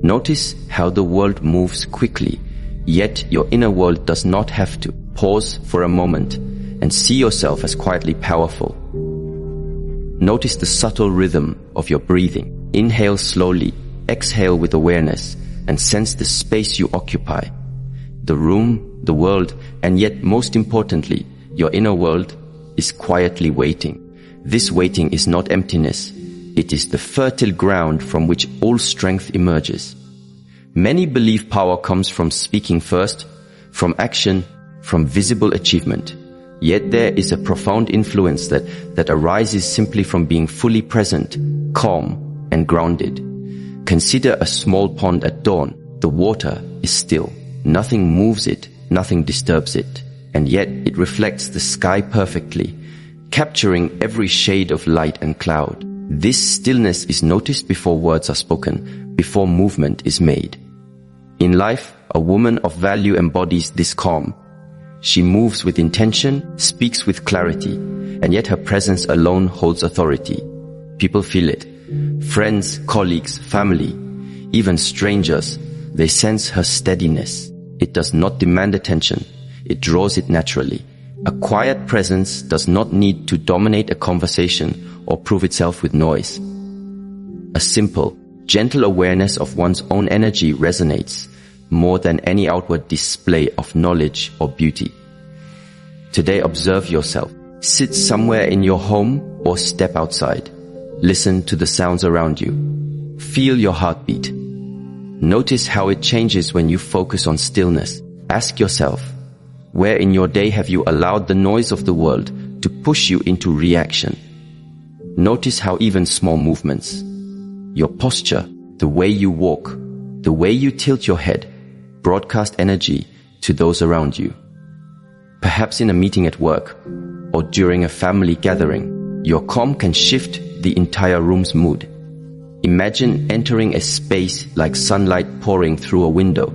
Notice how the world moves quickly, yet your inner world does not have to. Pause for a moment and see yourself as quietly powerful. Notice the subtle rhythm of your breathing. Inhale slowly, exhale with awareness, and sense the space you occupy. The room, the world, and yet most importantly, your inner world is quietly waiting. This waiting is not emptiness. It is the fertile ground from which all strength emerges. Many believe power comes from speaking first, from action, from visible achievement. Yet there is a profound influence that arises simply from being fully present, calm, and grounded. Consider a small pond at dawn. The water is still. Nothing moves it, nothing disturbs it. And yet it reflects the sky perfectly, capturing every shade of light and cloud. This stillness is noticed before words are spoken, before movement is made. In life, a woman of value embodies this calm. She moves with intention, speaks with clarity, and yet her presence alone holds authority. People feel it. Friends, colleagues, family, even strangers, they sense her steadiness. It does not demand attention. It draws it naturally. A quiet presence does not need to dominate a conversation or prove itself with noise. A simple, gentle awareness of one's own energy resonates more than any outward display of knowledge or beauty. Today, observe yourself. Sit somewhere in your home or step outside. Listen to the sounds around you. Feel your heartbeat. Notice how it changes when you focus on stillness. Ask yourself, where in your day have you allowed the noise of the world to push you into reaction? Notice how even small movements, your posture, the way you walk, the way you tilt your head, broadcast energy to those around you. Perhaps in a meeting at work or during a family gathering, your calm can shift the entire room's mood. Imagine entering a space like sunlight pouring through a window.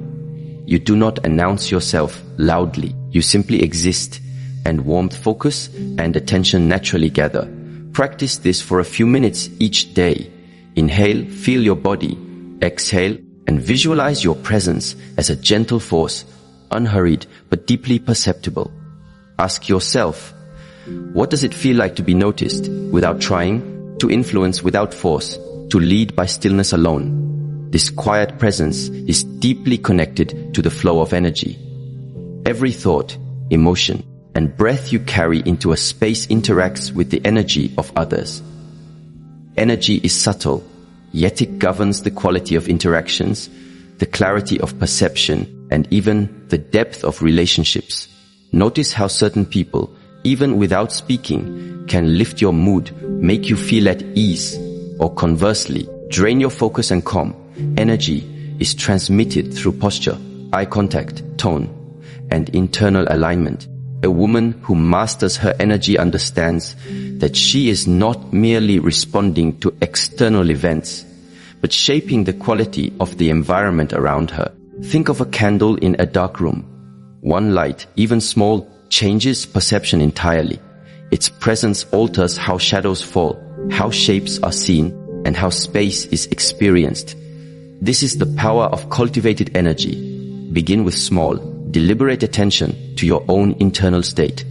You do not announce yourself loudly. You simply exist, and warmth, focus, and attention naturally gather. Practice this for a few minutes each day. Inhale, feel your body. Exhale, and visualize your presence as a gentle force, unhurried but deeply perceptible. Ask yourself, what does it feel like to be noticed without trying, to influence without force, to lead by stillness alone? This quiet presence is deeply connected to the flow of energy. Every thought, emotion, and breath you carry into a space interacts with the energy of others. Energy is subtle, yet it governs the quality of interactions, the clarity of perception, and even the depth of relationships. Notice how certain people, even without speaking, can lift your mood, make you feel at ease, or conversely, drain your focus and calm. Energy is transmitted through posture, eye contact, tone, and internal alignment. A woman who masters her energy understands that she is not merely responding to external events, but shaping the quality of the environment around her. Think of a candle in a dark room. One light, even small, changes perception entirely. Its presence alters how shadows fall, how shapes are seen, and how space is experienced. This is the power of cultivated energy. Begin with small, deliberate attention to your own internal state.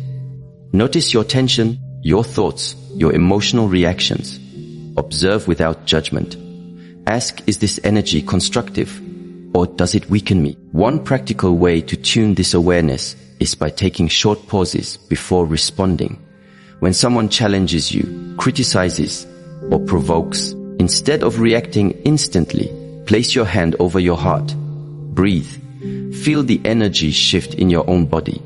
Notice your tension, your thoughts, your emotional reactions. Observe without judgment. Ask, is this energy constructive, or does it weaken me? One practical way to tune this awareness is by taking short pauses before responding. When someone challenges you, criticizes, or provokes, instead of reacting instantly, place your hand over your heart. Breathe. Feel the energy shift in your own body.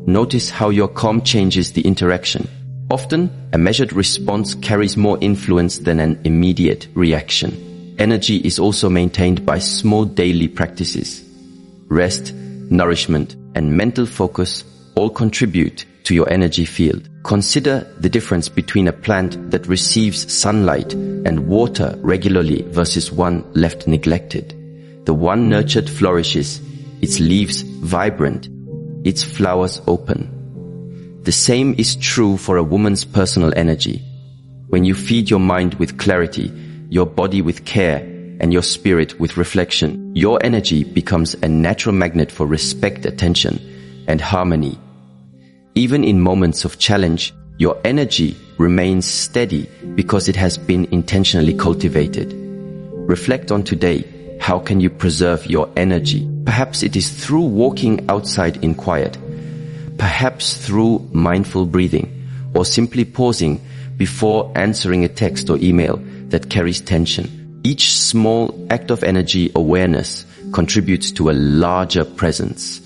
Notice how your calm changes the interaction. Often, a measured response carries more influence than an immediate reaction. Energy is also maintained by small daily practices. Rest, nourishment, and mental focus all contribute to your energy field. Consider the difference between a plant that receives sunlight and water regularly versus one left neglected. The one nurtured flourishes, its leaves vibrant, its flowers open. The same is true for a woman's personal energy. When you feed your mind with clarity, your body with care, and your spirit with reflection, your energy becomes a natural magnet for respect, attention, and harmony. Even in moments of challenge, your energy remains steady because it has been intentionally cultivated. Reflect on today. How can you preserve your energy? Perhaps it is through walking outside in quiet, perhaps through mindful breathing, or simply pausing before answering a text or email that carries tension. Each small act of energy awareness contributes to a larger presence.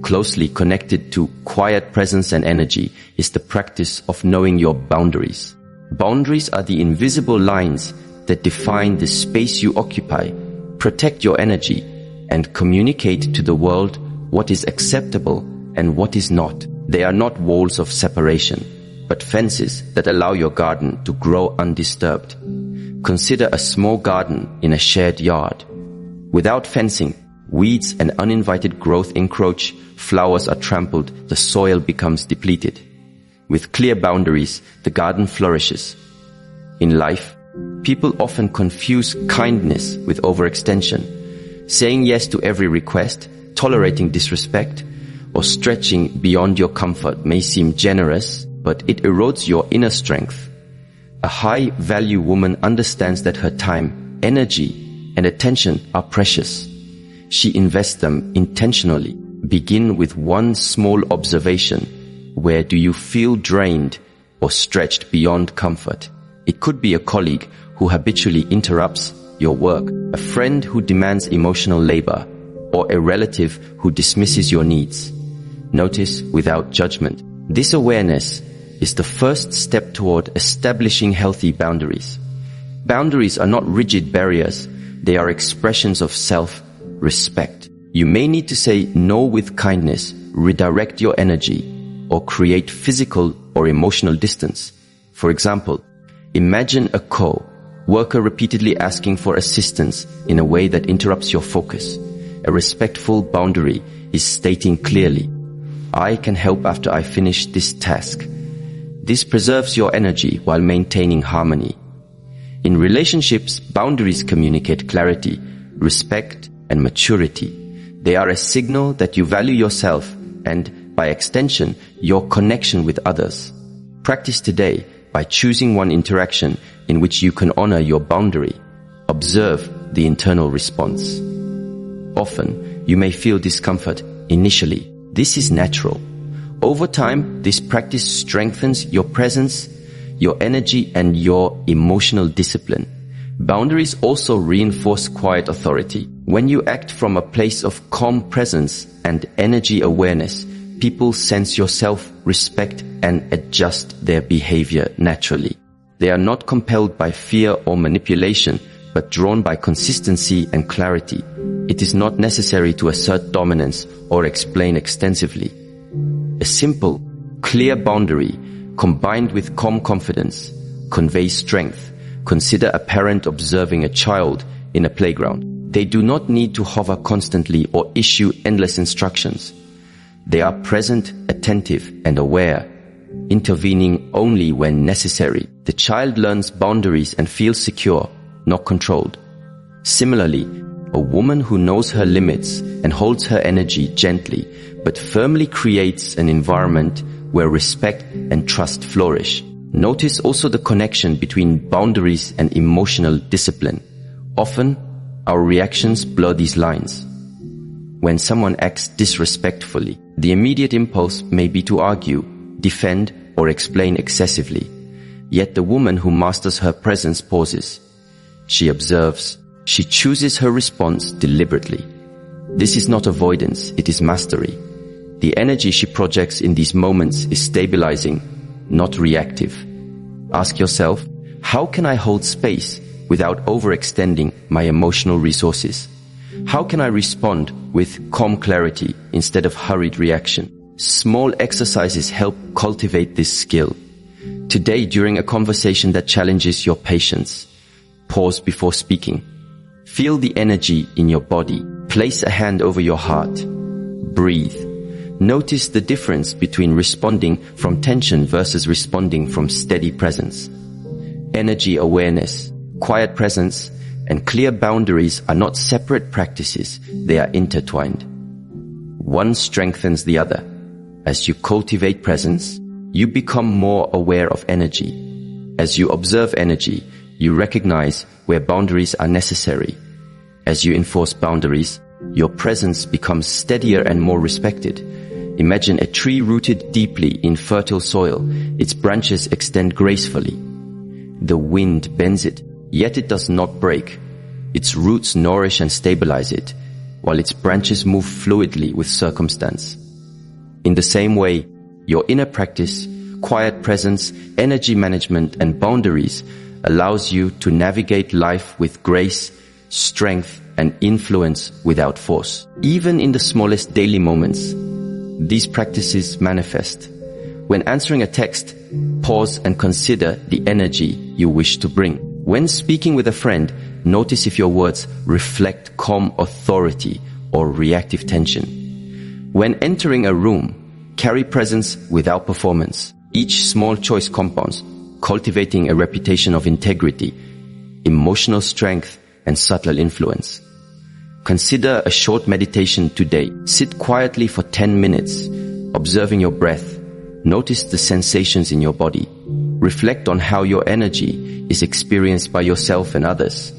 Closely connected to quiet presence and energy is the practice of knowing your boundaries. Boundaries are the invisible lines that define the space you occupy, protect your energy, and communicate to the world what is acceptable and what is not. They are not walls of separation, but fences that allow your garden to grow undisturbed. Consider a small garden in a shared yard. Without fencing, weeds and uninvited growth encroach, flowers are trampled, the soil becomes depleted. With clear boundaries, the garden flourishes. In life, people often confuse kindness with overextension. Saying yes to every request, tolerating disrespect, or stretching beyond your comfort may seem generous, but it erodes your inner strength. A high-value woman understands that her time, energy, and attention are precious. She invests them intentionally. Begin with one small observation. Where do you feel drained or stretched beyond comfort? It could be a colleague who habitually interrupts your work, a friend who demands emotional labor, or a relative who dismisses your needs. Notice without judgment. This awareness is the first step toward establishing healthy boundaries. Boundaries are not rigid barriers. They are expressions of self-respect. You may need to say no with kindness, redirect your energy, or create physical or emotional distance. For example, imagine a co-worker repeatedly asking for assistance in a way that interrupts your focus. A respectful boundary is stating clearly, I can help after I finish this task. This preserves your energy while maintaining harmony. In relationships, boundaries communicate clarity, respect, and maturity. They are a signal that you value yourself and, by extension, your connection with others. Practice today by choosing one interaction in which you can honor your boundary. Observe the internal response. Often, you may feel discomfort initially. This is natural. Over time, this practice strengthens your presence, your energy, and your emotional discipline. Boundaries also reinforce quiet authority. When you act from a place of calm presence and energy awareness, people sense your self-respect and adjust their behavior naturally. They are not compelled by fear or manipulation, but drawn by consistency and clarity. It is not necessary to assert dominance or explain extensively. A simple, clear boundary combined with calm confidence conveys strength. Consider a parent observing a child in a playground. They do not need to hover constantly or issue endless instructions. They are present, attentive, and aware, intervening only when necessary. The child learns boundaries and feels secure, not controlled. Similarly, a woman who knows her limits and holds her energy gently but firmly creates an environment where respect and trust flourish. Notice also the connection between boundaries and emotional discipline. Often, our reactions blur these lines. When someone acts disrespectfully, the immediate impulse may be to argue, defend, or explain excessively. Yet the woman who masters her presence pauses. She observes. She chooses her response deliberately. This is not avoidance, it is mastery. The energy she projects in these moments is stabilizing, not reactive. Ask yourself, how can I hold space without overextending my emotional resources? How can I respond with calm clarity instead of hurried reaction? Small exercises help cultivate this skill. Today, during a conversation that challenges your patience, pause before speaking. Feel the energy in your body. Place a hand over your heart. Breathe. Notice the difference between responding from tension versus responding from steady presence. Energy awareness, quiet presence, and clear boundaries are not separate practices, they are intertwined. One strengthens the other. As you cultivate presence, you become more aware of energy. As you observe energy, you recognize where boundaries are necessary. As you enforce boundaries, your presence becomes steadier and more respected. Imagine a tree rooted deeply in fertile soil. Its branches extend gracefully. The wind bends it, yet it does not break. Its roots nourish and stabilize it, while its branches move fluidly with circumstance. In the same way, your inner practice, quiet presence, energy management, and boundaries allows you to navigate life with grace, strength, and influence without force. Even in the smallest daily moments, these practices manifest. When answering a text, pause and consider the energy you wish to bring. When speaking with a friend, notice if your words reflect calm authority or reactive tension. When entering a room, carry presence without performance. Each small choice compounds, cultivating a reputation of integrity, emotional strength, and subtle influence. Consider a short meditation today. Sit quietly for 10 minutes, observing your breath. Notice the sensations in your body. Reflect on how your energy is experienced by yourself and others.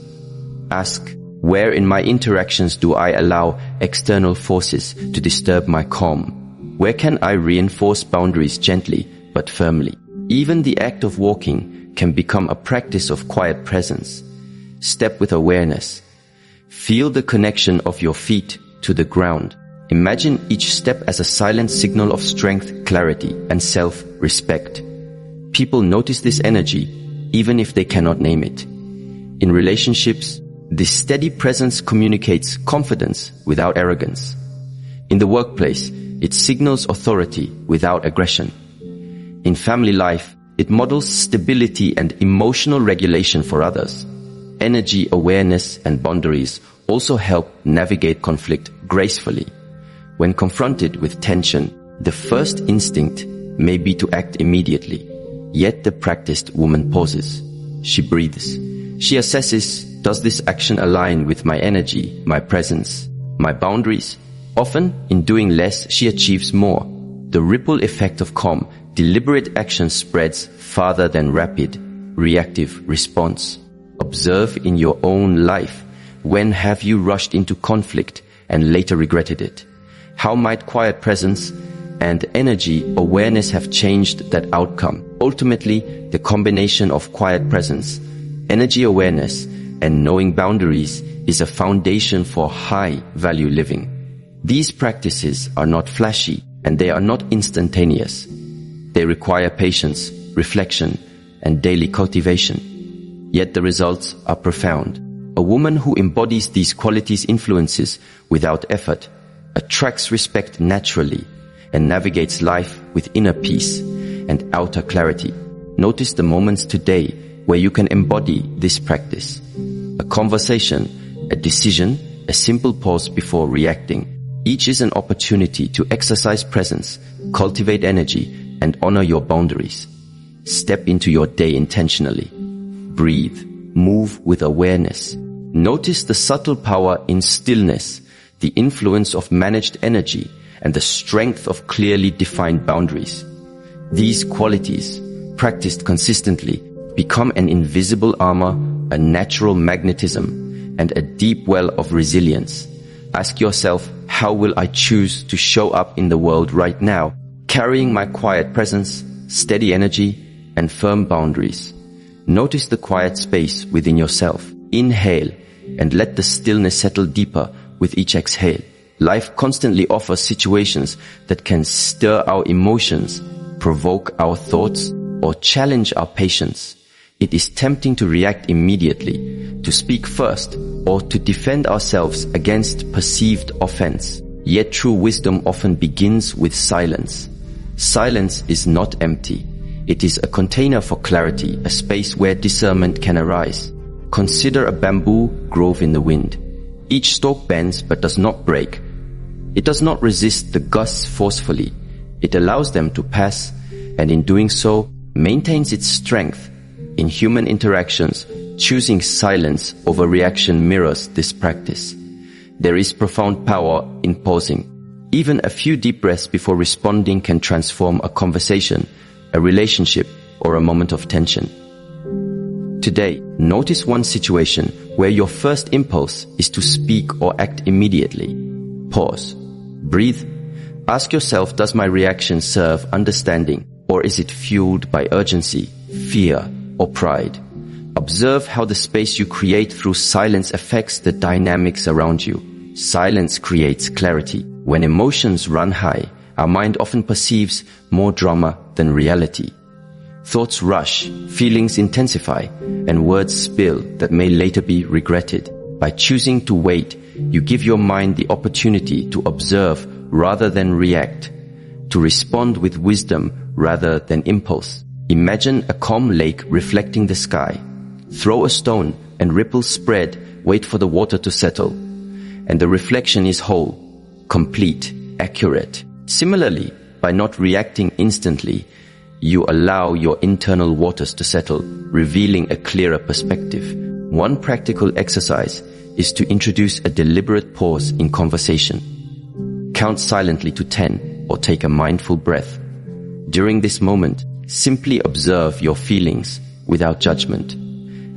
Ask, where in my interactions do I allow external forces to disturb my calm? Where can I reinforce boundaries gently but firmly? Even the act of walking can become a practice of quiet presence. Step with awareness. Feel the connection of your feet to the ground. Imagine each step as a silent signal of strength, clarity, and self-respect. People notice this energy even if they cannot name it. In relationships, this steady presence communicates confidence without arrogance. In the workplace, it signals authority without aggression. In family life, it models stability and emotional regulation for others. Energy awareness and boundaries also help navigate conflict gracefully. When confronted with tension, the first instinct may be to act immediately. Yet the practiced woman pauses. She breathes. She assesses, does this action align with my energy, my presence, my boundaries? Often, in doing less, she achieves more. The ripple effect of calm, deliberate action spreads farther than rapid, reactive response. Observe in your own life. When have you rushed into conflict and later regretted it? How might quiet presence and energy awareness have changed that outcome? Ultimately, the combination of quiet presence, energy awareness, and knowing boundaries is a foundation for high-value living. These practices are not flashy and they are not instantaneous. They require patience, reflection, and daily cultivation. Yet the results are profound. A woman who embodies these qualities influences without effort, attracts respect naturally, and navigates life with inner peace and outer clarity. Notice the moments today where you can embody this practice. A conversation, a decision, a simple pause before reacting. Each is an opportunity to exercise presence, cultivate energy, and honor your boundaries. Step into your day intentionally. Breathe. Move with awareness. Notice the subtle power in stillness, the influence of managed energy, and the strength of clearly defined boundaries. These qualities, practiced consistently, become an invisible armor, a natural magnetism, and a deep well of resilience. Ask yourself, how will I choose to show up in the world right now, carrying my quiet presence, steady energy, and firm boundaries? Notice the quiet space within yourself. Inhale, and let the stillness settle deeper with each exhale. Life constantly offers situations that can stir our emotions, provoke our thoughts, or challenge our patience. It is tempting to react immediately, to speak first, or to defend ourselves against perceived offense. Yet true wisdom often begins with silence. Silence is not empty. It is a container for clarity, a space where discernment can arise. Consider a bamboo grove in the wind. Each stalk bends but does not break. It does not resist the gusts forcefully. It allows them to pass, and in doing so, maintains its strength. In human interactions, Choosing silence over reaction mirrors this practice. There is profound power in pausing. Even a few deep breaths before responding can transform a conversation, a relationship, or a moment of tension. Today, notice one situation where your first impulse is to speak or act immediately. Pause. Breathe. Ask yourself, does my reaction serve understanding, or is it fueled by urgency, fear, or pride? Observe how the space you create through silence affects the dynamics around you. Silence creates clarity. When emotions run high, our mind often perceives more drama than reality. Thoughts rush, feelings intensify, and words spill that may later be regretted. By choosing to wait, you give your mind the opportunity to observe rather than react, to respond with wisdom rather than impulse. Imagine a calm lake reflecting the sky. Throw a stone and ripples spread, wait for the water to settle. And the reflection is whole, complete, accurate. Similarly, by not reacting instantly, you allow your internal waters to settle, revealing a clearer perspective. One practical exercise is to introduce a deliberate pause in conversation. Count silently to 10 or take a mindful breath. During this moment, simply observe your feelings without judgment.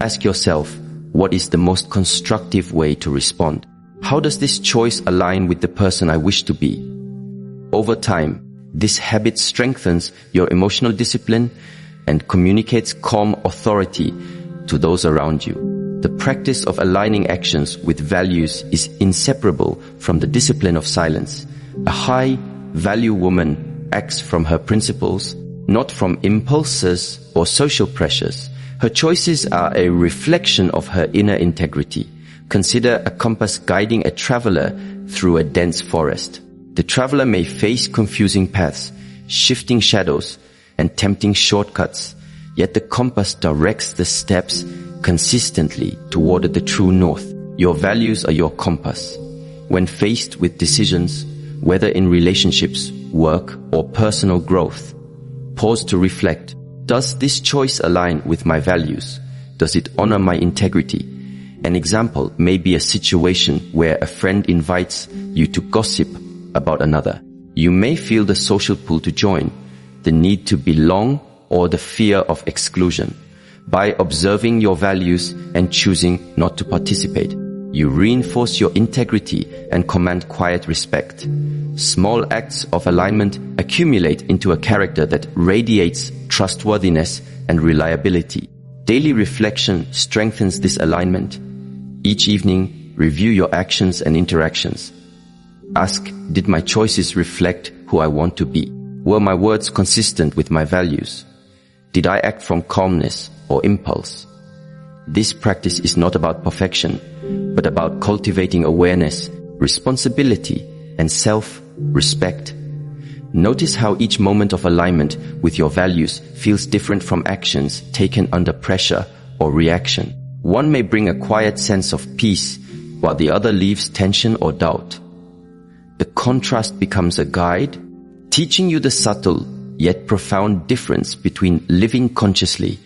Ask yourself, what is the most constructive way to respond? How does this choice align with the person I wish to be? Over time, this habit strengthens your emotional discipline and communicates calm authority to those around you. The practice of aligning actions with values is inseparable from the discipline of silence. A high-value woman acts from her principles, not from impulses or social pressures. Her choices are a reflection of her inner integrity. Consider a compass guiding a traveler through a dense forest. The traveler may face confusing paths, shifting shadows, and tempting shortcuts, yet the compass directs the steps consistently toward the true north. Your values are your compass. When faced with decisions, whether in relationships, work, or personal growth, pause to reflect. Does this choice align with my values? Does it honor my integrity? An example may be a situation where a friend invites you to gossip about another. You may feel the social pull to join, the need to belong, or the fear of exclusion. By observing your values and choosing not to participate, you reinforce your integrity and command quiet respect. Small acts of alignment accumulate into a character that radiates trustworthiness and reliability. Daily reflection strengthens this alignment. Each evening, review your actions and interactions. Ask, did my choices reflect who I want to be? Were my words consistent with my values? Did I act from calmness or impulse? This practice is not about perfection, but about cultivating awareness, responsibility, and self-respect. Notice how each moment of alignment with your values feels different from actions taken under pressure or reaction. One may bring a quiet sense of peace, while the other leaves tension or doubt. The contrast becomes a guide, teaching you the subtle yet profound difference between living consciously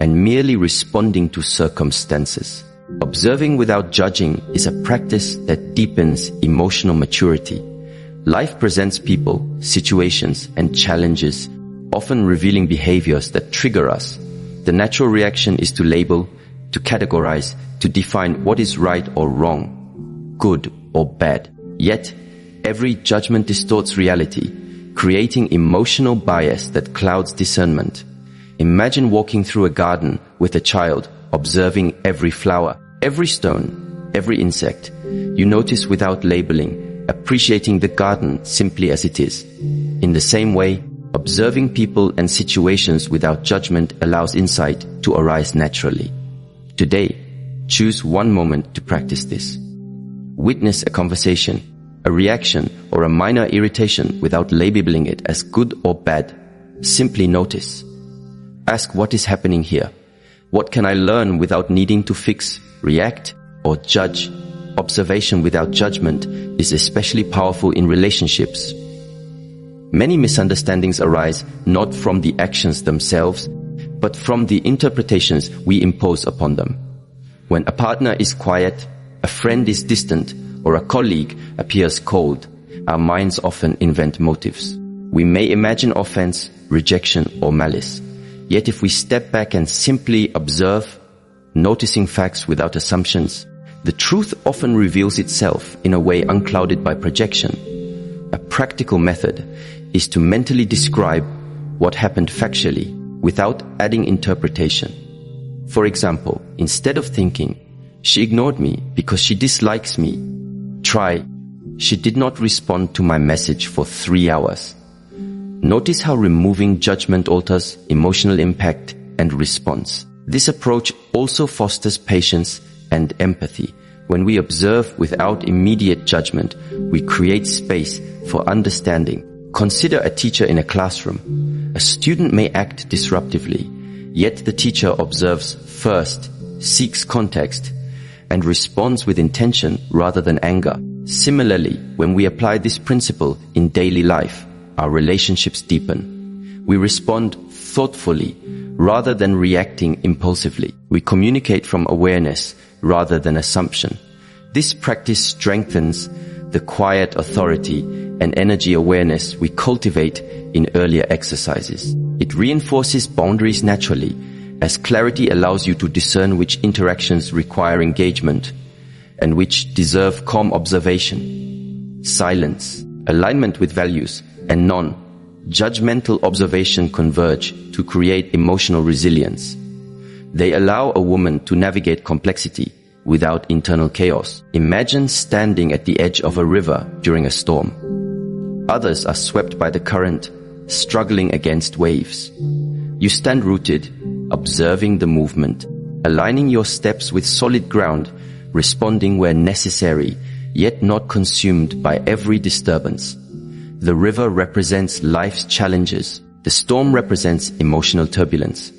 and merely responding to circumstances. Observing without judging is a practice that deepens emotional maturity. Life presents people, situations, and challenges, often revealing behaviors that trigger us. The natural reaction is to label, to categorize, to define what is right or wrong, good or bad. Yet, every judgment distorts reality, creating emotional bias that clouds discernment. Imagine walking through a garden with a child, observing every flower, every stone, every insect. You notice without labeling, appreciating the garden simply as it is. In the same way, observing people and situations without judgment allows insight to arise naturally. Today, choose one moment to practice this. Witness a conversation, a reaction, or a minor irritation without labeling it as good or bad. Simply notice. Ask, what is happening here? What can I learn without needing to fix, react, or judge? Observation without judgment is especially powerful in relationships. Many misunderstandings arise not from the actions themselves, but from the interpretations we impose upon them. When a partner is quiet, a friend is distant, or a colleague appears cold, our minds often invent motives. We may imagine offense, rejection, or malice. Yet if we step back and simply observe, noticing facts without assumptions, the truth often reveals itself in a way unclouded by projection. A practical method is to mentally describe what happened factually without adding interpretation. For example, instead of thinking, "She ignored me because she dislikes me," try, "She did not respond to my message for 3 hours." Notice how removing judgment alters emotional impact and response. This approach also fosters patience and empathy. When we observe without immediate judgment, we create space for understanding. Consider a teacher in a classroom. A student may act disruptively, yet the teacher observes first, seeks context, and responds with intention rather than anger. Similarly, when we apply this principle in daily life, our relationships deepen. We respond thoughtfully rather than reacting impulsively. We communicate from awareness rather than assumption. This practice strengthens the quiet authority and energy awareness we cultivate in earlier exercises. It reinforces boundaries naturally, as clarity allows you to discern which interactions require engagement and which deserve calm observation. Silence, alignment with values, and non-judgmental observation converge to create emotional resilience. They allow a woman to navigate complexity without internal chaos. Imagine standing at the edge of a river during a storm. Others are swept by the current, struggling against waves. You stand rooted, observing the movement, aligning your steps with solid ground, responding where necessary, yet not consumed by every disturbance. The river represents life's challenges. The storm represents emotional turbulence.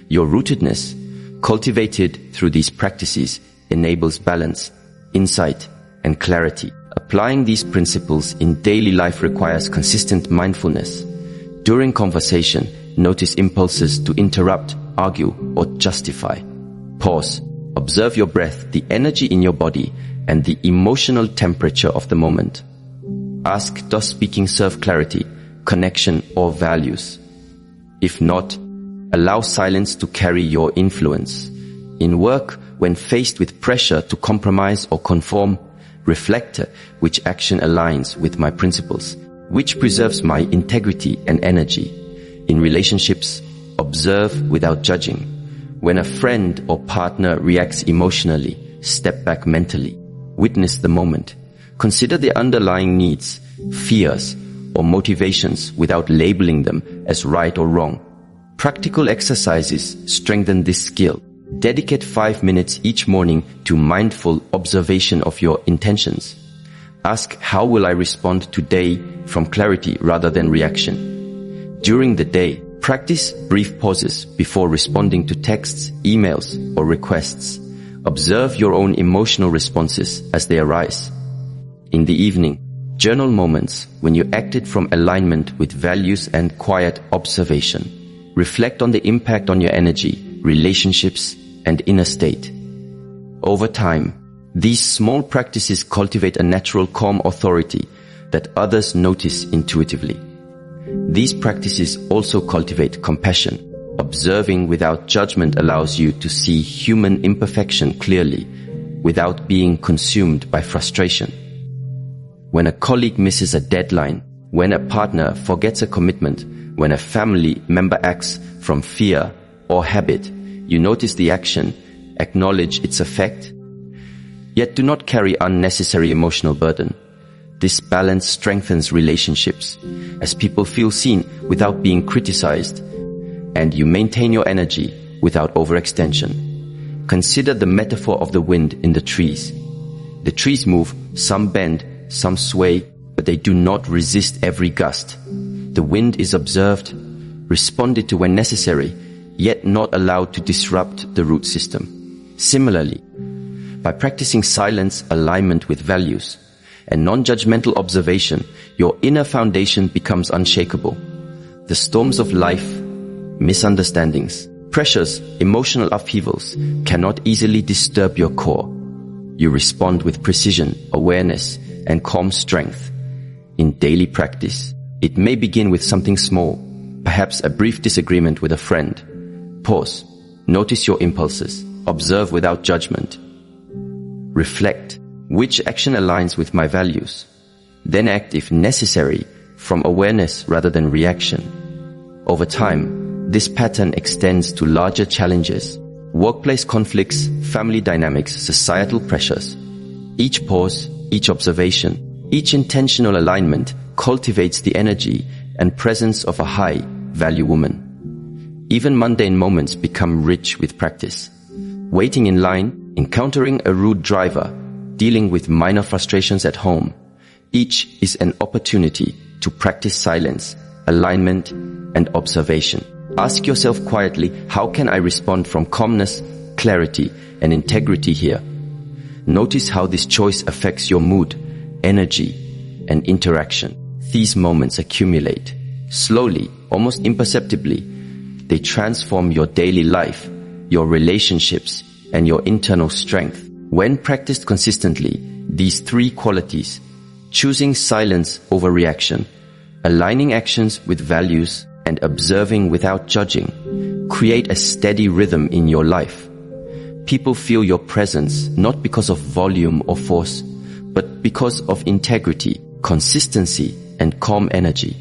Your rootedness, cultivated through these practices, enables balance, insight, and clarity. Applying these principles in daily life requires consistent mindfulness. During conversation, notice impulses to interrupt, argue, or justify. Pause. Observe your breath, the energy in your body, and the emotional temperature of the moment. Ask, does speaking serve clarity, connection, or values? If not, allow silence to carry your influence. In work, when faced with pressure to compromise or conform, reflect which action aligns with my principles, which preserves my integrity and energy. In relationships, observe without judging. When a friend or partner reacts emotionally, step back mentally. Witness the moment. Consider the underlying needs, fears, or motivations without labeling them as right or wrong. Practical exercises strengthen this skill. Dedicate 5 minutes each morning to mindful observation of your intentions. Ask, how will I respond today, from clarity rather than reaction? During the day, practice brief pauses before responding to texts, emails, or requests. Observe your own emotional responses as they arise. In the evening, journal moments when you acted from alignment with values and quiet observation. Reflect on the impact on your energy, relationships, and inner state. Over time, these small practices cultivate a natural calm authority that others notice intuitively. These practices also cultivate compassion. Observing without judgment allows you to see human imperfection clearly, without being consumed by frustration. When a colleague misses a deadline, when a partner forgets a commitment, when a family member acts from fear or habit, you notice the action, acknowledge its effect, yet do not carry unnecessary emotional burden. This balance strengthens relationships, as people feel seen without being criticized, and you maintain your energy without overextension. Consider the metaphor of the wind in the trees. The trees move, some bend, some sway, but they do not resist every gust. The wind is observed, responded to when necessary, yet not allowed to disrupt the root system. Similarly, by practicing silence, alignment with values, and non-judgmental observation, your inner foundation becomes unshakable. The storms of life, misunderstandings, Pressures, emotional upheavals cannot easily disturb your core. You respond with precision, awareness, and calm strength. In daily practice, it may begin with something small, perhaps a brief disagreement with a friend. Pause. Notice your impulses. Observe without judgment. Reflect. Which action aligns with my values? Then act if necessary, from awareness rather than reaction. Over time, this pattern extends to larger challenges, workplace conflicts, family dynamics, societal pressures. Each pause, each observation, each intentional alignment cultivates the energy and presence of a high-value woman. Even mundane moments become rich with practice. Waiting in line, encountering a rude driver, dealing with minor frustrations at home. Each is an opportunity to practice silence, alignment, and observation. Ask yourself quietly, how can I respond from calmness, clarity, and integrity here? Notice how this choice affects your mood, energy, and interaction. These moments accumulate. Slowly, almost imperceptibly, they transform your daily life, your relationships, and your internal strength. When practiced consistently, these three qualities, choosing silence over reaction, aligning actions with values, and observing without judging, create a steady rhythm in your life. People feel your presence not because of volume or force, but because of integrity, consistency, and calm energy.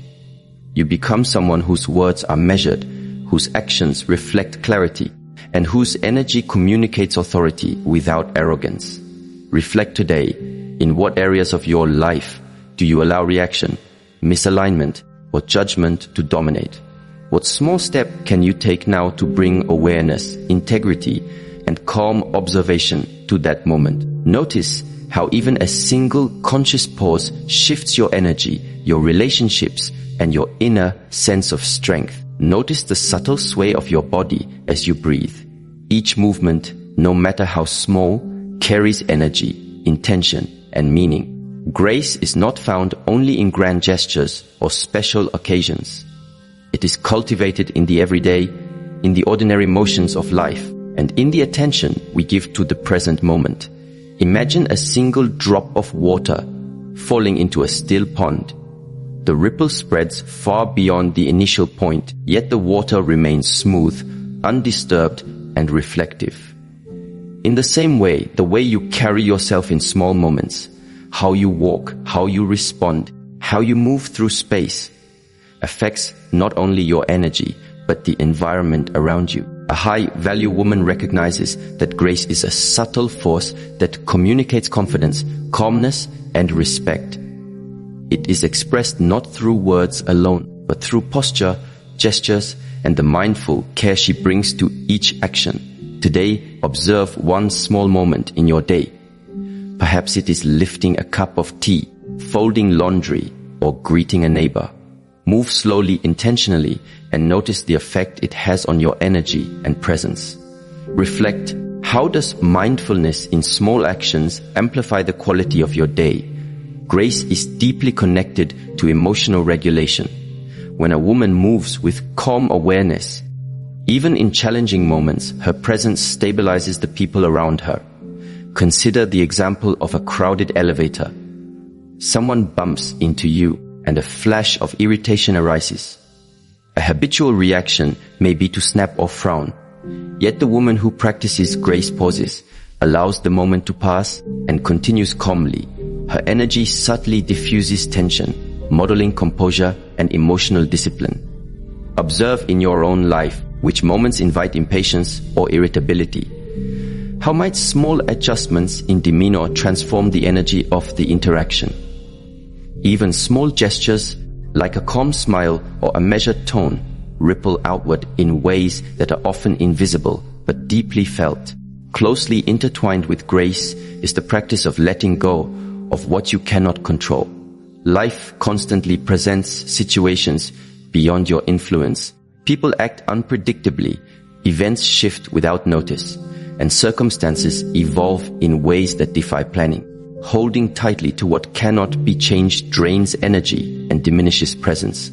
You become someone whose words are measured, whose actions reflect clarity, and whose energy communicates authority without arrogance. Reflect today, in what areas of your life do you allow reaction, misalignment, or judgment to dominate? What small step can you take now to bring awareness, integrity, and calm observation to that moment? Notice how even a single conscious pause shifts your energy, your relationships, and your inner sense of strength. Notice the subtle sway of your body as you breathe. Each movement, no matter how small, carries energy, intention, and meaning. Grace is not found only in grand gestures or special occasions. It is cultivated in the everyday, in the ordinary motions of life, and in the attention we give to the present moment. Imagine a single drop of water falling into a still pond. The ripple spreads far beyond the initial point, yet the water remains smooth, undisturbed, and reflective. In the same way, the way you carry yourself in small moments, how you walk, how you respond, how you move through space, affects not only your energy, but the environment around you. A high-value woman recognizes that grace is a subtle force that communicates confidence, calmness, and respect. It is expressed not through words alone, but through posture, gestures, and the mindful care she brings to each action. Today, observe one small moment in your day. Perhaps it is lifting a cup of tea, folding laundry, or greeting a neighbor. Move slowly, intentionally, and notice the effect it has on your energy and presence. Reflect, how does mindfulness in small actions amplify the quality of your day? Grace is deeply connected to emotional regulation. When a woman moves with calm awareness, even in challenging moments, her presence stabilizes the people around her. Consider the example of a crowded elevator. Someone bumps into you, and a flash of irritation arises. A habitual reaction may be to snap or frown. Yet the woman who practices grace pauses, allows the moment to pass, and continues calmly. Her energy subtly diffuses tension, modeling composure and emotional discipline. Observe in your own life which moments invite impatience or irritability. How might small adjustments in demeanor transform the energy of the interaction? Even small gestures, like a calm smile or a measured tone, ripple outward in ways that are often invisible but deeply felt. Closely intertwined with grace is the practice of letting go of what you cannot control. Life constantly presents situations beyond your influence. People act unpredictably, events shift without notice, and circumstances evolve in ways that defy planning. Holding tightly to what cannot be changed drains energy and diminishes presence.